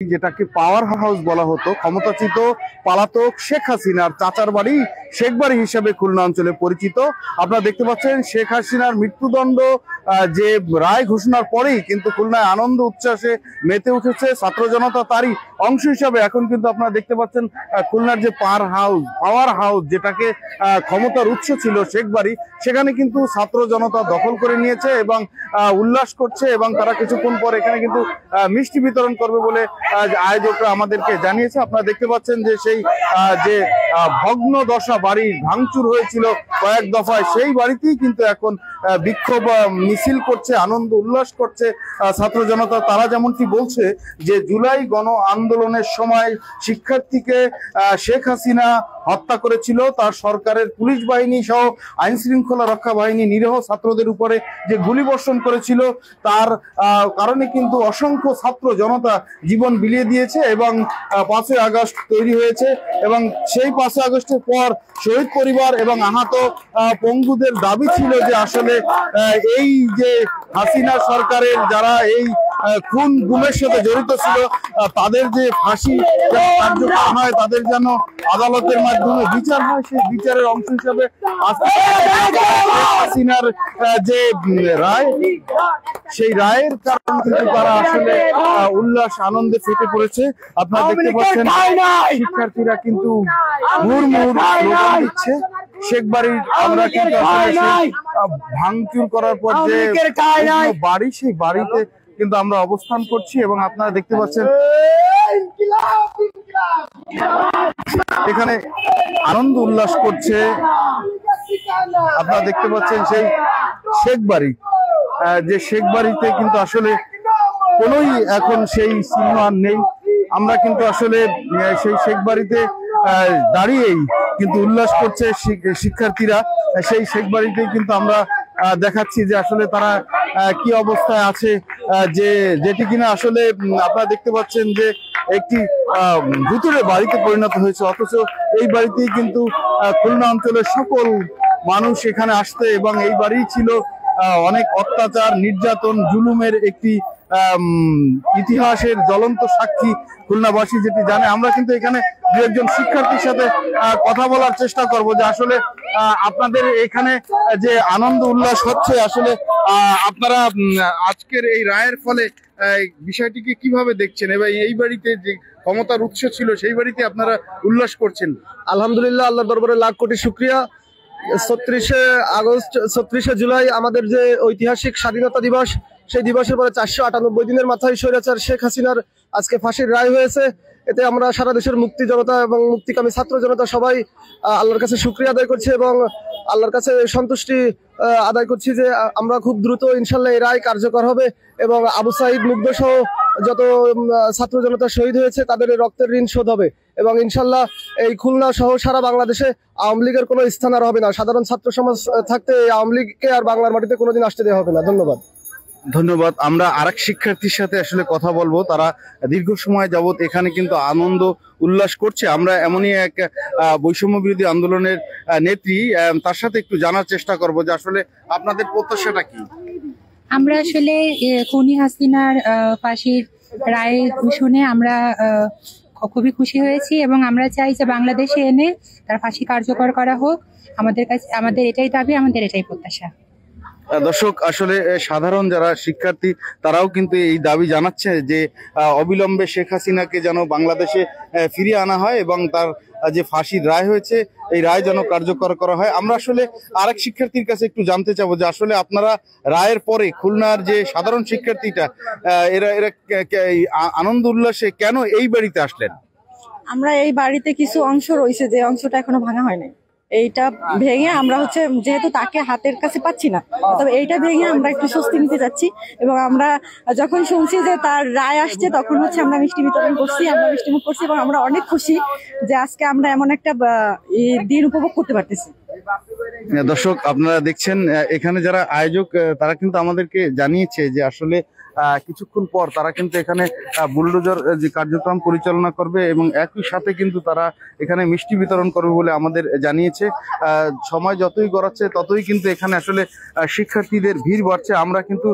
যেটাকে power house বলা হতো, ক্ষমতাচ্যুত পলাতক শেখ হাসিনার চাচার বাড়ি শেখ বাড়ি হিসেবে খুলনা অঞ্চলে পরিচিত। আপনারা দেখতে পাচ্ছেন শেখ হাসিনার মৃত্যুদণ্ড যে রায় ঘোষণার পরেই কিন্তু খুলনায় আনন্দ উচ্ছ্বাসে মেতে উঠেছে ছাত্র জনতা। তারই অংশ হিসাবে এখন কিন্তু আপনারা দেখতে পাচ্ছেন খুলনার যে পাওয়ার হাউস যেটাকে ক্ষমতার উৎস ছিল শেখ বাড়ি, সেখানে কিন্তু ছাত্র জনতা দখল করে নিয়েছে এবং উল্লাস করছে এবং তারা কিছুক্ষণ পর এখানে কিন্তু মিষ্টি বিতরণ করবে বলে আয়োজকরা আমাদেরকে জানিয়েছে। আপনারা দেখতে পাচ্ছেন যে সেই যে ভগ্ন দশা বাড়ি ভাঙচুর হয়েছিল কয়েক দফায়, সেই বাড়িতেই কিন্তু এখন বিক্ষোভ মিছিল করছে, আনন্দ উল্লাস করছে ছাত্র জনতা। তারা যেমনটি বলছে যে জুলাই গণ আন্দোলনের সময় শিক্ষার্থীকে শেখ হাসিনা হত্যা করেছিল, তার সরকারের পুলিশ বাহিনী সহ আইন শৃঙ্খলা রক্ষা বাহিনী নিরীহ ছাত্রদের উপরে যে গুলিবর্ষণ করেছিল, তার কারণে কিন্তু অসংখ্য ছাত্র জনতা জীবন বিলিয়ে দিয়েছে এবং 5ই আগস্ট তৈরি হয়েছে। এবং সেই 5ই আগস্টের পর শহীদ পরিবার এবং আহত পঙ্গুদের দাবি ছিল যে আসলে এই যে হাসিনা সরকারের যারা এই খুন গুমের সাথে জড়িত ছিল তাদের যে ফাঁসি কার্যকর হয়, তাদের যেন আদালতের মাধ্যমে বিচার হয়। সেই বিচারের অংশ হিসাবে হাসিনার যে রায়, সেই রায়ের কারণে কিন্তু তারা আসলে উল্লাস আনন্দে ফেটে পড়েছে। আপনারা দেখতে পাচ্ছেন শিক্ষার্থীরা কিন্তু মুহুর্মুহু স্লোগান দিচ্ছে শেখ বাড়ির। আমরা কিন্তু ভাঙচুর করার পর যে বাড়ি, সেই বাড়িতে কিন্তু আমরা অবস্থান করছি এবং আপনারা দেখতে পাচ্ছেন এখানে আনন্দ উল্লাস করছে। আপনারা দেখতে পাচ্ছেন সেই শেখ বাড়ি, যে শেখ বাড়িতে কিন্তু আসলে কোনোই এখন সেই চিহ্ন আর নেই। আমরা কিন্তু আসলে সেই শেখ বাড়িতে দাঁড়িয়েই কিন্তু উল্লাস করছে শিক্ষার্থীরা। সেই শেখ বাড়িতেই কিন্তু আমরা দেখাচ্ছি যে আসলে তারা কি অবস্থায় আছে, যেটি কিনা আসলে আপনারা দেখতে পাচ্ছেন যে একটি ভুতুড়ে বাড়িতে পরিণত হয়েছে, অথচ এই বাড়িতেই কিন্তু খুলনা অঞ্চলের সকল মানুষ এখানে আসতে এবং এই বাড়ি ছিল অনেক অত্যাচার, নির্যাতন, জুলুমের একটি ইতিহাসের জ্বলন্ত সাক্ষী খুলনাবাসী যেটি জানে। আমরা কিন্তু এখানে দু একজন শিক্ষার্থীর সাথে কথা বলার চেষ্টা করব যে আসলে আপনাদের এখানে যে আনন্দ উল্লাস হচ্ছে, আসলে আপনারা আজকের এই রায়ের ফলে বিষয়টিকে কিভাবে দেখছেন এবং এই বাড়িতে যে ক্ষমতার উৎস ছিল সেই বাড়িতে আপনারা উল্লাস করছেন? আলহামদুলিল্লাহ, আল্লাহর দরবারে লাখ কোটি শুকরিয়া। 36শে জুলাই আমাদের যে ঐতিহাসিক স্বাধীনতা দিবস, সেই দিবসের পরে 498 দিনের মাথায় স্বৈরাচার শেখ হাসিনার আজকে ফাঁসির রায় হয়েছে। এতে আমরা সারা দেশের মুক্তি জনতা এবং মুক্তিকামী ছাত্র জনতা সবাই আল্লাহর কাছে শুকরিয়া আদায় করছি এবং আল্লাহর কাছে সন্তুষ্টি আদায় করছি যে আমরা খুব দ্রুত ইনশাল্লাহ এই রায় কার্যকর হবে এবং আবু সাঈদ মুগ্ধ সহ যত ছাত্র জনতা শহীদ হয়েছে তাদের রক্তের ঋণ শোধ হবে এবং ইনশাল্লাহ এই খুলনা সহ সারা বাংলাদেশে আওয়ামী লীগের কোনো স্থান আর হবে না। সাধারণ ছাত্র সমাজ থাকতে আওয়ামী লীগকে আর বাংলার মাটিতে কোনোদিন আসতে দেওয়া হবে না। ধন্যবাদ। ধন্যবাদ। আমরা আরেক শিক্ষার্থীর সাথে আসলে কথা বলবো। তারা দীর্ঘ সময় যাবত এখানে কিন্তু আনন্দ উল্লাস করছে। আমরা এমনই এক বৈষম্য বিরোধী আন্দোলনের নেত্রী, তার সাথে একটু জানার চেষ্টা করব যে আসলে আপনাদের প্রত্যাশাটা কি। আমরা আসলে খুনি হাসিনার ফাঁসির রায় শুনে আমরা খুবই খুশি হয়েছি এবং আমরা চাই যে বাংলাদেশে এনে তার ফাঁসি কার্যকর করা হোক। আমাদের এটাই দাবি, আমাদের এটাই প্রত্যাশা। দর্শক, আসলে সাধারণ যারা শিক্ষার্থী তারাও কিন্তু এই দাবি জানাচ্ছে যে অবিলম্বে শেখ হাসিনাকে যেন বাংলাদেশে ফিরিয়ে আনা হয় এবং তার যে ফাঁসির রায় হয়েছে এই রায় যেন কার্যকর করা হয়। আমরা আসলে আরেক শিক্ষার্থীর কাছে একটু জানতে চাবো যে আসলে আপনারা রায়ের পরে খুলনার যে সাধারণ শিক্ষার্থীটা এরা আনন্দ উল্লাসে কেন এই বাড়িতে আসলেন? আমরা এই বাড়িতে কিছু অংশ রয়েছে যে অংশটা এখনো ভাঙা হয় নাই, এইটা ভেঙে আমরা যেহেতু তাকে হাতের কাছে পাচ্ছি না, তবে এইটা ভেঙে আমরা একটু স্বস্তি নিতে যাচ্ছি এবং আমরা যখন শুনছি যে তার রায় আসছে তখন আমরা মিষ্টি বিতরণ করছি, আমরা মিষ্টিমুখ করছি এবং আমরা অনেক খুশি যে আজকে আমরা এমন একটা দিন উপভোগ করতে পারতেছি। দর্শক, আপনারা দেখছেন এখানে যারা আয়োজক তারা কিন্তু আমাদেরকে জানিয়েছে যে আসলে কিছুক্ষণ পর তারা কিন্তু এখানে বুলডোজার যে কার্যক্রম পরিচালনা করবে এবং একই সাথে কিন্তু তারা এখানে মিষ্টি বিতরণ করবে বলে আমাদের জানিয়েছে। সময় যতই গড়াচ্ছে ততই কিন্তু এখানে আসলে শিক্ষার্থীদের ভিড় বাড়ছে। আমরা কিন্তু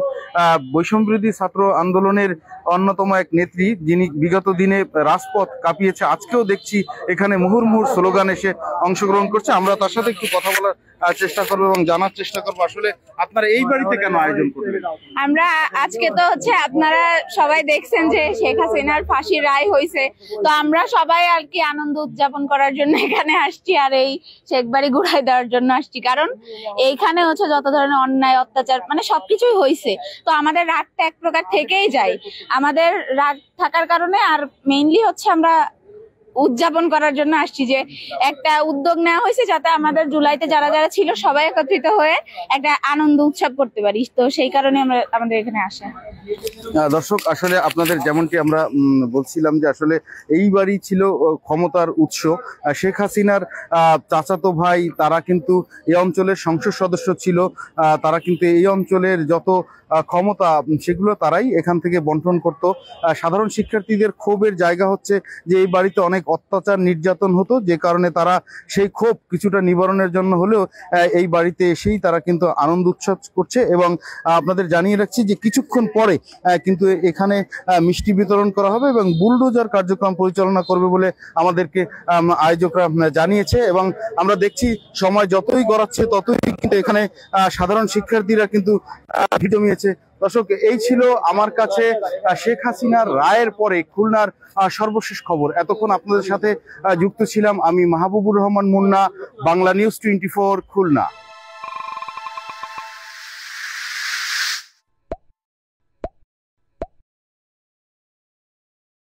বৈষম্য বিরোধী ছাত্র আন্দোলনের অন্যতম এক নেত্রী, যিনি বিগত দিনে রাজপথ কাঁপিয়েছে, আজকেও দেখছি এখানে মুহুর্মুহুর স্লোগান এসে অংশগ্রহণ করছে। আমরা তার সাথে একটু কথা বলার চেষ্টা করবো এবং জানার চেষ্টা করবো আসলে আপনারা এই বাড়িতে কেন আয়োজন করবেন। আমরা আজকে তো হচ্ছে আপনারা সবাই দেখছেন যে শেখ হাসিনার ফাঁসির রায় হয়েছে, তো আমরা সবাই আর কি আনন্দ উদযাপন করার জন্য এখানে আসছি আর এই শেখ বাড়ি ঘুরাই দেওয়ার জন্য আসছি। কারণ এইখানে হচ্ছে যত ধরনের অন্যায় অত্যাচার মানে সবকিছুই হয়েছে, তো আমাদের রাগটা এক প্রকার থেকেই যায়। আমাদের রাগ থাকার কারণে আর মেইনলি হচ্ছে আমরা উদযাপন করার জন্য আসছি যে একটা উদ্যোগ নেওয়া হয়েছে যাতে আমাদের জুলাইতে যারা যারা ছিল সবাই একত্রিত হয়ে একটা আনন্দ উৎসব করতে পারি, তো সেই কারণে আমরা আমাদের এখানে আসা। দর্শক আসলে আপনাদের যেমনটি আমরা বলছিলাম যে আসলে এই বাড়ি ছিল ক্ষমতার উৎস। শেখ হাসিনার চাচাতো ভাই তারা কিন্তু এই অঞ্চলের সংসদ সদস্য ছিল, তারা কিন্তু এই অঞ্চলের যত ক্ষমতা সেগুলো তারাই এখান থেকে বন্টন করত। সাধারণ শিক্ষার্থীদের ক্ষোভের জায়গা হচ্ছে যে এই বাড়িতে অনেক অত্যাচার নির্যাতন হতো, যে কারণে তারা সেই ক্ষোভ কিছুটা নিবারণের জন্য হলেও এই বাড়িতে এসেই তারা কিন্তু আনন্দ উৎসব করছে। এবং আপনাদের জানিয়ে রাখছি যে কিছুক্ষণ পরে কিন্তু এখানে মিষ্টি বিতরণ করা হবে এবং বুলডোজার কার্যক্রম পরিচালনা করবে বলে আমাদেরকে আয়োজকরা জানিয়েছে। এবং আমরা দেখছি সময় যতই গড়াচ্ছে ততই কিন্তু এখানে সাধারণ শিক্ষার্থীরা কিন্তু ভিড় জমিয়েছে। দর্শক, এই ছিল আমার কাছে শেখ হাসিনার রায়ের পরে খুলনার সর্বশেষ খবর। এতক্ষণ আপনাদের সাথে যুক্ত ছিলাম আমি মাহবুবুর রহমান মুন্না, বাংলা নিউজ 24 খুলনা।